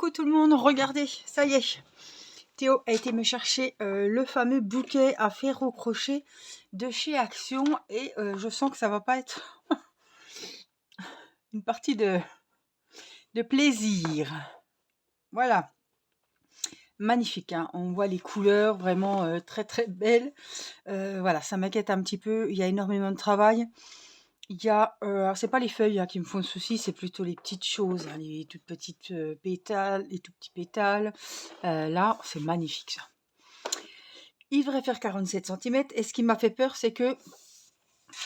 Coucou tout le monde, regardez, ça y est, Théo a été me chercher le fameux bouquet à faire au crochet de chez Action et je sens que ça va pas être une partie de plaisir. Voilà, magnifique, hein. On voit les couleurs vraiment très très belles. Voilà, ça m'inquiète un petit peu, il y a énormément de travail. Il y a, alors c'est pas les feuilles hein, qui me font le souci, c'est plutôt les petites choses, hein, les toutes petites pétales, les tout petits pétales. Là, c'est magnifique ça. Il devrait faire 47 cm et ce qui m'a fait peur, c'est que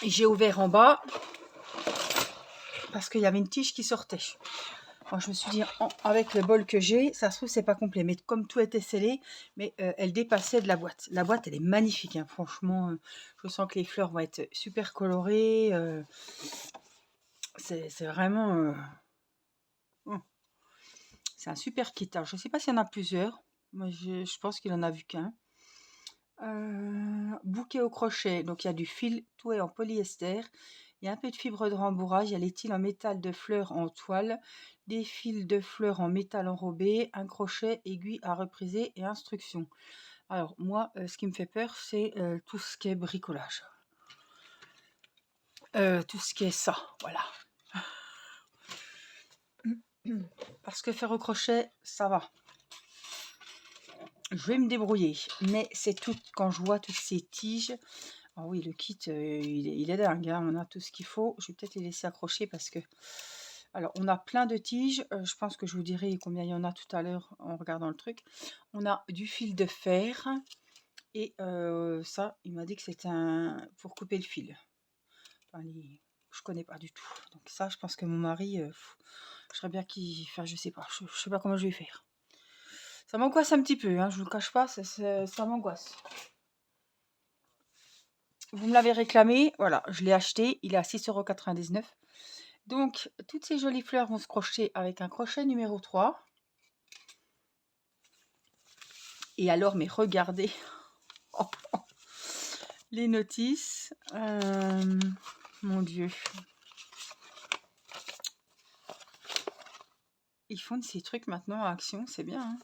j'ai ouvert en bas parce qu'il y avait une tige qui sortait. Moi, je me suis dit, avec le bol que j'ai, ça se trouve, c'est pas complet. Mais comme tout était scellé, mais elle dépassait de la boîte. La boîte, elle est magnifique, hein. Franchement, je sens que les fleurs vont être super colorées. C'est vraiment... c'est un super kit. Alors, je ne sais pas s'il y en a plusieurs. Moi, je pense qu'il en a vu qu'un. Bouquet au crochet. Donc, il y a du fil, tout est en polyester. Il y a un peu de fibre de rembourrage. Il y a les tiles en métal de fleurs en toile. Des fils de fleurs en métal enrobé. Un crochet, aiguille à repriser et instructions. Alors, moi, ce qui me fait peur, c'est tout ce qui est bricolage. Tout ce qui est ça. Voilà. Parce que faire au crochet, ça va. Je vais me débrouiller, mais c'est tout, quand je vois toutes ces tiges, ah oui, le kit, il est dingue, hein, on a tout ce qu'il faut. Je vais peut-être les laisser accrocher parce que, alors, on a plein de tiges, je pense que je vous dirai combien il y en a tout à l'heure en regardant le truc. On a du fil de fer, et ça, il m'a dit que c'était pour couper le fil. Enfin, je connais pas du tout, donc ça, je pense que mon mari, je serais bien qu'il, enfin, je sais pas, je sais pas comment je vais faire. Ça m'angoisse un petit peu, hein, je vous le cache pas, ça m'angoisse. Vous me l'avez réclamé, voilà, je l'ai acheté, il est à 6,99 €. Donc, toutes ces jolies fleurs vont se crocheter avec un crochet numéro 3. Et alors, mais regardez les notices. Mon Dieu. Ils font de ces trucs maintenant à Action, c'est bien. Hein.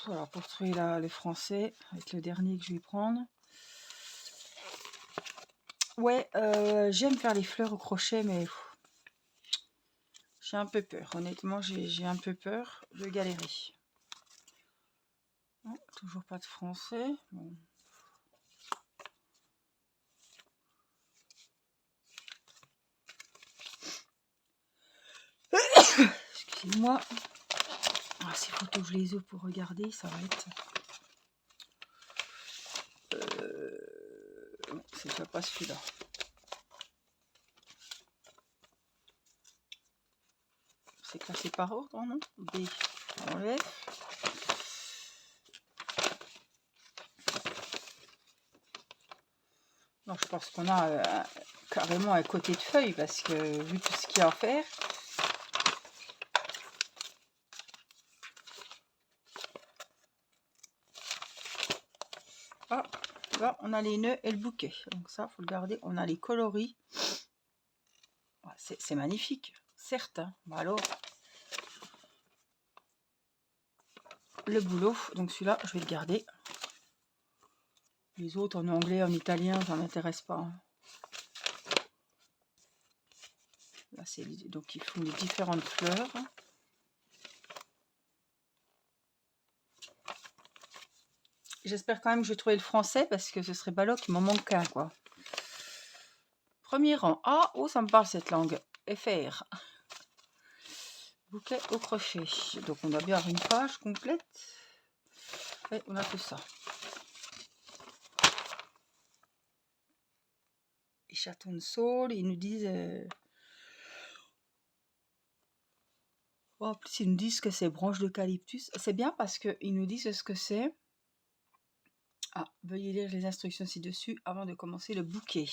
Alors, pour trouver le français, avec le dernier que je vais prendre. Ouais, j'aime faire les fleurs au crochet, mais j'ai un peu peur. Honnêtement, j'ai un peu peur de galérer. Oh, toujours pas de français. Bon. Excusez-moi. Ah, ces photos, je les ouvre pour regarder, ça va être... Non, c'est déjà pas celui-là. C'est classé par ordre, non? B. Enlève. Non, je pense qu'on a carrément un côté de feuille parce que vu tout ce qu'il y a à faire. Ah, là, on a les nœuds et le bouquet. Donc ça, faut le garder. On a les coloris. C'est magnifique, certes. Hein. Bah alors, le boulot. Donc celui-là, je vais le garder. Les autres en anglais, en italien, ça m'intéresse pas. Hein. Là, donc ils font les différentes fleurs. J'espère quand même que je vais trouver le français parce que ce serait ballot qu'il m'en manque un, quoi. Premier rang. Ah, oh, ça me parle cette langue. FR. Bouquet au crochet. Donc on doit bien avoir une page complète. Et on a tout ça. Les chatons de saule, ils nous disent... Oh, en plus, ils nous disent que c'est branche d'eucalyptus. C'est bien parce qu'ils nous disent ce que c'est. Ah, veuillez lire les instructions ci-dessus avant de commencer le bouquet.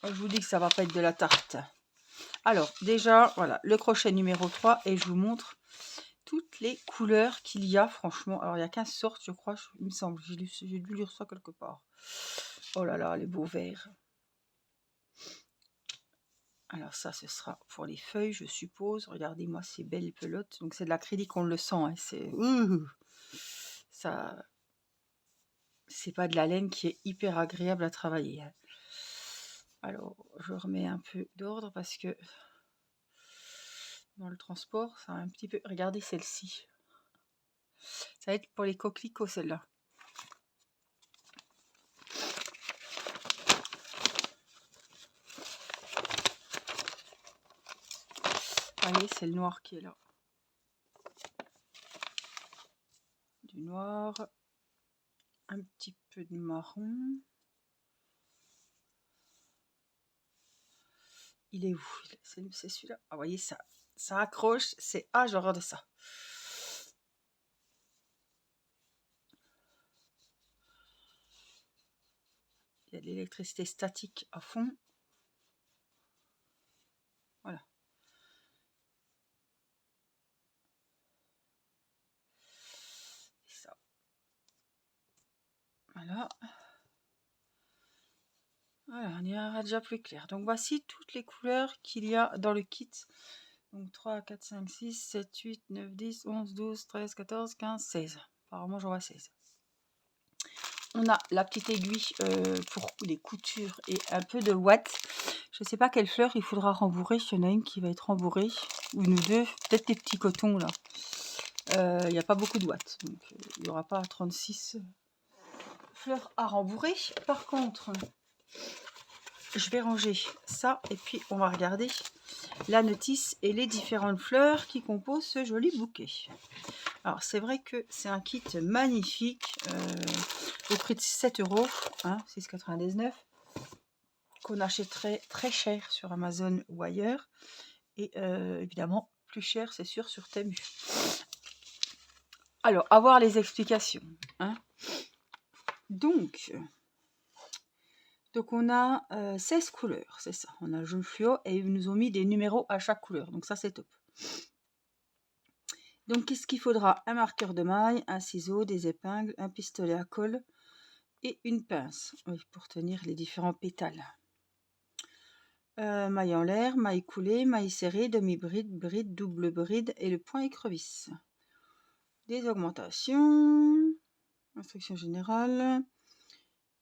Je vous dis que ça va pas être de la tarte. Alors, déjà, voilà, le crochet numéro 3 et je vous montre toutes les couleurs qu'il y a, franchement. Alors, il y a 15 sortes, je crois, il me semble. J'ai dû lire ça quelque part. Oh là là, les beaux verts. Alors ça, ce sera pour les feuilles, je suppose. Regardez-moi ces belles pelotes. Donc c'est de l'acrylique, on le sent. Hein, ça, c'est pas de la laine qui est hyper agréable à travailler. Hein. Alors, je remets un peu d'ordre parce que dans le transport, ça a un petit peu... Regardez celle-ci. Ça va être pour les coquelicots, celle-là. Voyez, c'est le noir qui est là. Du noir. Un petit peu de marron. Il est où? C'est celui-là. Ah, voyez, ça accroche. C'est... Ah, j'ai horreur de ça. Il y a de l'électricité statique à fond. Voilà. Et ça. Voilà. Voilà, on y aura déjà plus clair. Donc voici toutes les couleurs qu'il y a dans le kit. Donc 3, 4, 5, 6, 7, 8, 9, 10, 11, 12, 13, 14, 15, 16. Apparemment j'en vois 16. On a la petite aiguille pour les coutures et un peu de watts. Je ne sais pas quelle fleur il faudra rembourrer. Il y en a une qui va être rembourrée. Ou une ou deux. Peut-être des petits cotons là. Il n'y a pas beaucoup de watts. Donc il n'y aura pas 36 fleurs à rembourrer. Par contre, je vais ranger ça et puis on va regarder la notice et les différentes fleurs qui composent ce joli bouquet. Alors c'est vrai que c'est un kit magnifique au prix de 7 €, hein, 6,99 €, qu'on achèterait très cher sur Amazon ou ailleurs. Et évidemment plus cher c'est sûr sur Temu. Alors à voir les explications. Hein. Donc on a 16 couleurs, c'est ça. On a le jaune fluo et ils nous ont mis des numéros à chaque couleur. Donc ça c'est top. Donc qu'est-ce qu'il faudra? Un marqueur de maille, un ciseau, des épingles, un pistolet à colle et une pince pour tenir les différents pétales. Maille en l'air, maille coulée, maille serrée, demi-bride, bride, double bride et le point écrevisse. Des augmentations, instruction générale,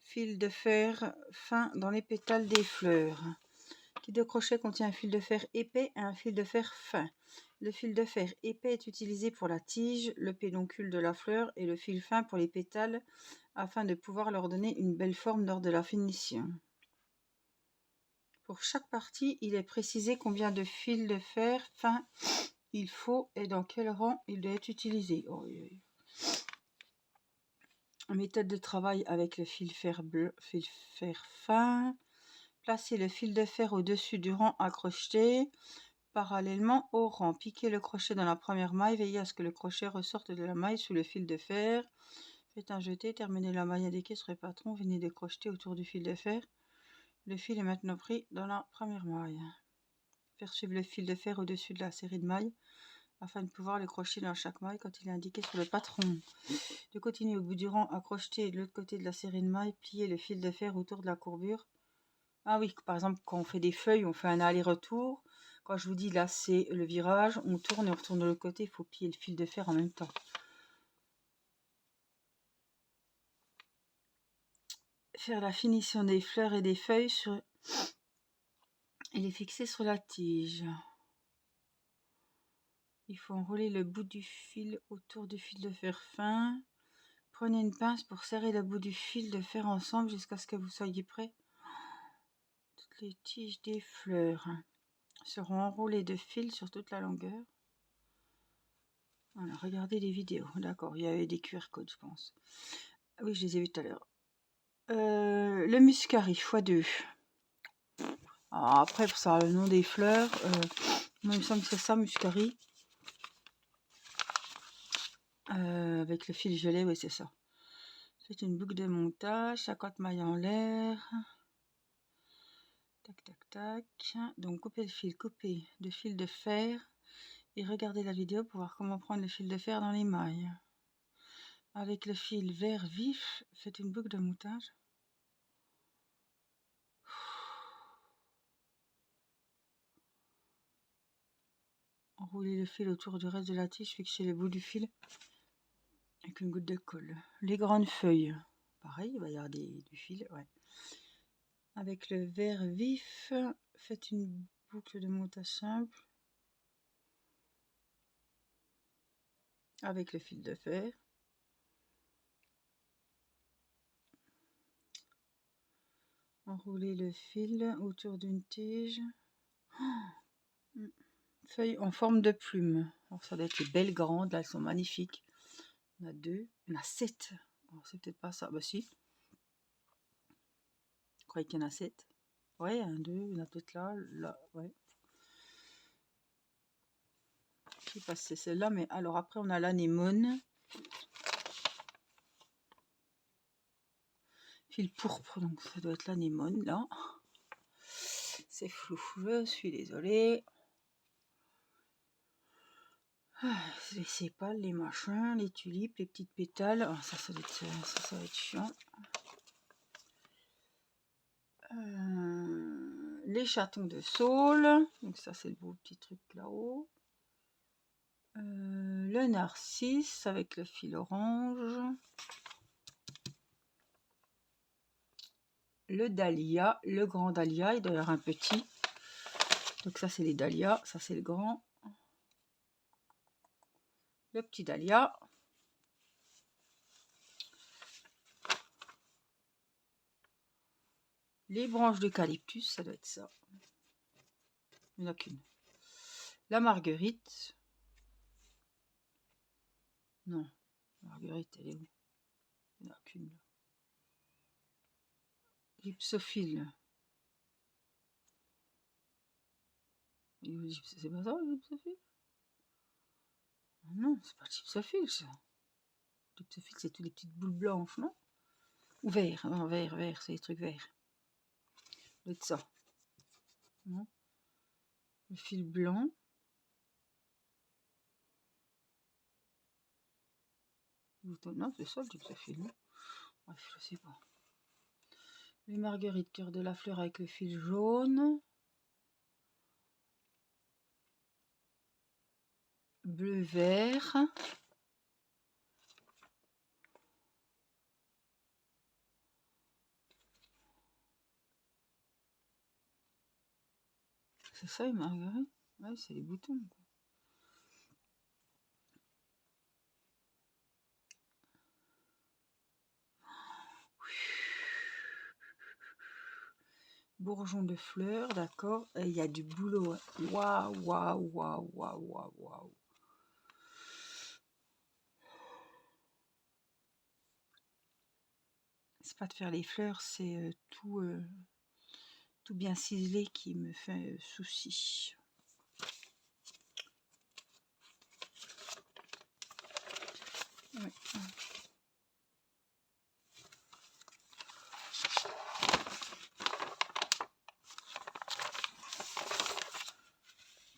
fil de fer fin dans les pétales des fleurs. Kit de crochet contient un fil de fer épais et un fil de fer fin. Le fil de fer épais est utilisé pour la tige, le pédoncule de la fleur et le fil fin pour les pétales afin de pouvoir leur donner une belle forme lors de la finition. Pour chaque partie, il est précisé combien de fils de fer fin il faut et dans quel rang il doit être utilisé. Méthode de travail avec le fil fer bleu, fil fer fin. Placez le fil de fer au-dessus du rang à crocheter, parallèlement au rang. Piquez le crochet dans la première maille, veillez à ce que le crochet ressorte de la maille sous le fil de fer. Faites un jeté, terminez la maille indiquée sur le patron, venez de crocheter autour du fil de fer. Le fil est maintenant pris dans la première maille. Faire suivre le fil de fer au-dessus de la série de mailles afin de pouvoir le crocheter dans chaque maille quand il est indiqué sur le patron. De continuer au bout du rang à crocheter de l'autre côté de la série de mailles, plier le fil de fer autour de la courbure. Ah oui, par exemple, quand on fait des feuilles, on fait un aller-retour. Quand je vous dis là, c'est le virage, on tourne et on retourne de l'autre côté, il faut plier le fil de fer en même temps. Faire la finition des fleurs et des feuilles et les fixer sur la tige. Il faut enrouler le bout du fil autour du fil de fer fin. Prenez une pince pour serrer le bout du fil de fer ensemble jusqu'à ce que vous soyez prêts. Toutes les tiges des fleurs seront enroulées de fil sur toute la longueur. Voilà, regardez les vidéos. D'accord, il y avait des QR codes, je pense. Oui, je les ai vus tout à l'heure. Le muscari x2. Alors après, pour savoir le nom des fleurs, moi, il me semble que c'est ça, muscari. Avec le fil gelé, oui, c'est ça. C'est une boucle de montage, 50 mailles en l'air. Tac, tac, tac. Donc, coupez le fil, coupez de fil de fer. Et regardez la vidéo pour voir comment prendre le fil de fer dans les mailles. Avec le fil vert vif, faites une boucle de montage. Enrouler le fil autour du reste de la tige, fixer les bouts du fil avec une goutte de colle. Les grandes feuilles, pareil, il va y avoir du fil, ouais. Avec le vert vif, faites une boucle de montage simple avec le fil de fer. Enroulez le fil autour d'une tige. Oh, feuilles en forme de plume. Alors ça doit être les belles grandes, là elles sont magnifiques. Il y en a 2, il y en a 7. Alors c'est peut-être pas ça, bah si. Je croyais qu'il y en a 7. Ouais, 1, 2, il y en a peut-être là, ouais. Je sais pas si c'est celle-là, mais alors après on a l'anémone. Fil pourpre, donc ça doit être l'anémone là. C'est flou, je suis désolée. Les sépales, les machins, les tulipes, les petites pétales. Oh, ça va être chiant. Les chatons de saule. Donc ça c'est le beau petit truc là-haut. Le narcisse avec le fil orange. Le dahlia, le grand dahlia, il doit y avoir un petit. Donc ça c'est les dahlias, ça c'est le grand. Le petit dahlia. Les branches d'eucalyptus, ça doit être ça. Il n'y en a qu'une. La marguerite. Non, la marguerite, elle est où? Il n'y en a qu'une. Gypsophile. C'est pas ça, le gypsophile? Non, c'est pas le gypsophile, ça. Le gypsophile, c'est toutes les petites boules blanches, non? Ou vert, non, vert, c'est les trucs verts. Ça doit être ça. Non? Le fil blanc. Non, c'est ça le gypsophile. Bref, je sais pas. Les marguerites, cœur de la fleur avec le fil jaune. Bleu vert. C'est ça les marguerites? Ouais, c'est les boutons, quoi. Bourgeon de fleurs, d'accord. Il y a du boulot. Waouh, waouh, waouh, waouh, waouh, waouh. C'est pas de faire les fleurs, c'est tout bien ciselé qui me fait souci. Ouais.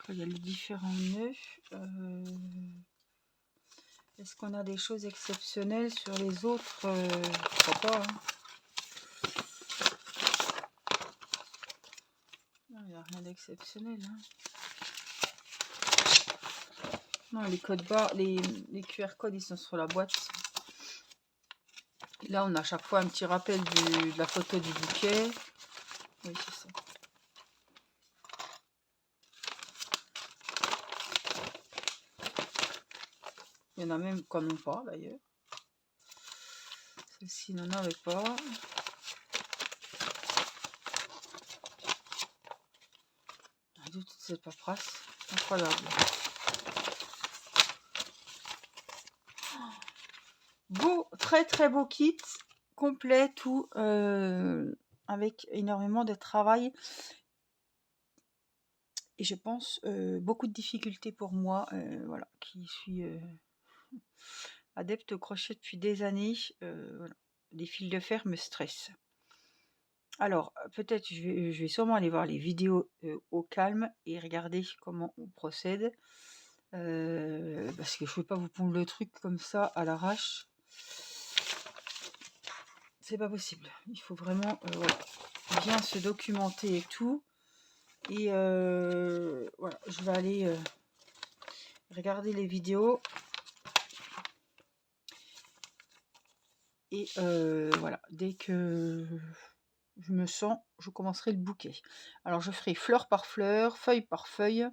Il y a les différents nœuds. Est-ce qu'on a des choses exceptionnelles sur les autres? Je crois pas. Hein. Non, il n'y a rien d'exceptionnel. Hein. Non, les codes barres, les QR codes, ils sont sur la boîte. Là, on a à chaque fois un petit rappel de la photo du bouquet. Oui, c'est ça. Il y en a même qui n'en ont pas, d'ailleurs. Celle-ci n'en avait pas. Toute cette paperasse. Incroyable. Beau, très très beau kit. Complet, tout. Avec énormément de travail. Et je pense beaucoup de difficultés pour moi, voilà, qui suis adepte au crochet depuis des années. Voilà. Les fils de fer me stressent. Alors, peut-être je vais sûrement aller voir les vidéos au calme et regarder comment on procède. Parce que je ne peux pas vous pondre le truc comme ça à l'arrache. C'est pas possible. Il faut vraiment voilà, bien se documenter et tout. Et voilà, je vais aller regardez les vidéos. Et voilà, dès que je me sens, je commencerai le bouquet. Alors je ferai fleur par fleur, feuille par feuille.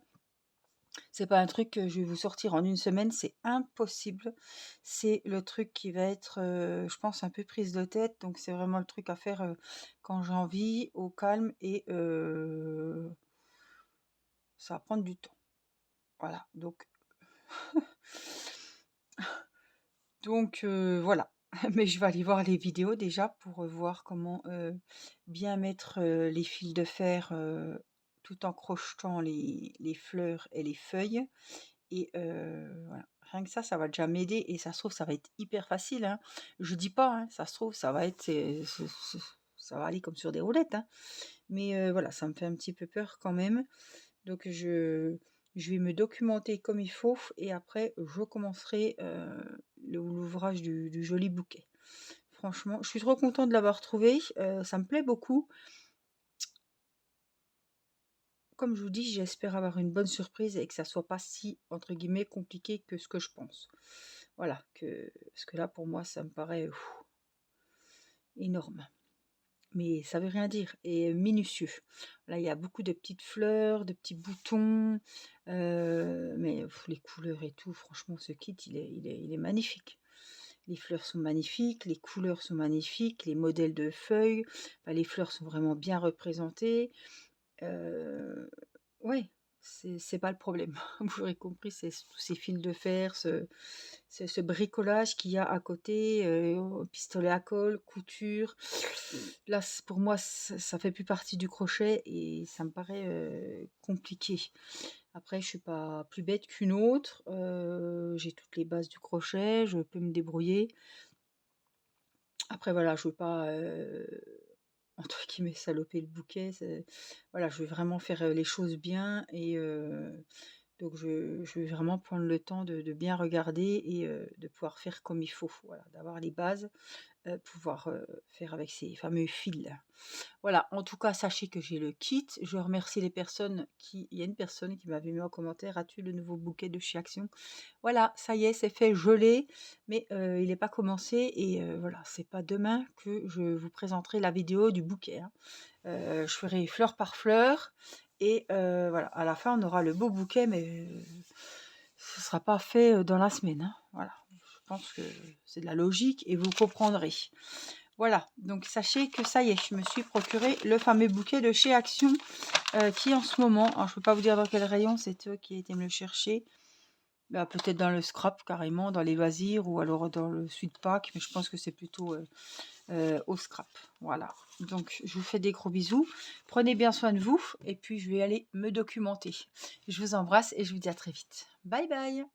C'est pas un truc que je vais vous sortir en une semaine, c'est impossible. C'est le truc qui va être, je pense, un peu prise de tête. Donc c'est vraiment le truc à faire quand j'ai envie, au calme, et ça va prendre du temps. Voilà, donc voilà. Mais je vais aller voir les vidéos déjà pour voir comment bien mettre les fils de fer tout en crochetant les fleurs et les feuilles. Et voilà. Rien que ça va déjà m'aider. Et ça se trouve, ça va être hyper facile, hein. Je dis pas, hein, ça se trouve, ça va être, ça va aller comme sur des roulettes, hein. Mais voilà, ça me fait un petit peu peur quand même. Donc je vais me documenter comme il faut et après je commencerai l'ouvrage du joli bouquet. Franchement, je suis trop contente de l'avoir trouvé, ça me plaît beaucoup. Comme je vous dis, j'espère avoir une bonne surprise et que ça soit pas si, entre guillemets, compliqué que ce que je pense. Voilà, parce que là, pour moi, ça me paraît énorme. Mais ça veut rien dire, et minutieux. Là, il y a beaucoup de petites fleurs, de petits boutons, mais les couleurs et tout, franchement, ce kit, il est magnifique. Les fleurs sont magnifiques, les couleurs sont magnifiques, les modèles de feuilles, les fleurs sont vraiment bien représentées. Ouais, c'est pas le problème. Vous aurez compris, c'est tous ces fils de fer, ce bricolage qu'il y a à côté, pistolet à colle, couture. Là, pour moi, ça fait plus partie du crochet et ça me paraît compliqué. Après, je suis pas plus bête qu'une autre. J'ai toutes les bases du crochet, je peux me débrouiller. Après, voilà, je veux pas entre guillemets saloper le bouquet. Voilà, je veux vraiment faire les choses bien et donc je vais vraiment prendre le temps de bien regarder et de pouvoir faire comme il faut. Voilà, d'avoir les bases, pouvoir faire avec ces fameux fils. Voilà, en tout cas, sachez que j'ai le kit. Je remercie les personnes il y a une personne qui m'avait mis en commentaire: as-tu le nouveau bouquet de chez Action? Voilà, ça y est, c'est fait, je l'ai, mais il n'est pas commencé et voilà, c'est pas demain que je vous présenterai la vidéo du bouquet, hein. Je ferai fleur par fleur et voilà, à la fin, on aura le beau bouquet, mais ce ne sera pas fait dans la semaine, hein. Voilà, je pense que c'est de la logique et vous comprendrez. Voilà, donc sachez que ça y est, je me suis procuré le fameux bouquet de chez Action qui en ce moment, alors je ne peux pas vous dire dans quel rayon, c'est eux qui étaient me le chercher. Bah, peut-être dans le scrap carrément, dans les loisirs ou alors dans le suite pack, mais je pense que c'est plutôt au scrap. Voilà, donc je vous fais des gros bisous, prenez bien soin de vous et puis je vais aller me documenter. Je vous embrasse et je vous dis à très vite. Bye bye.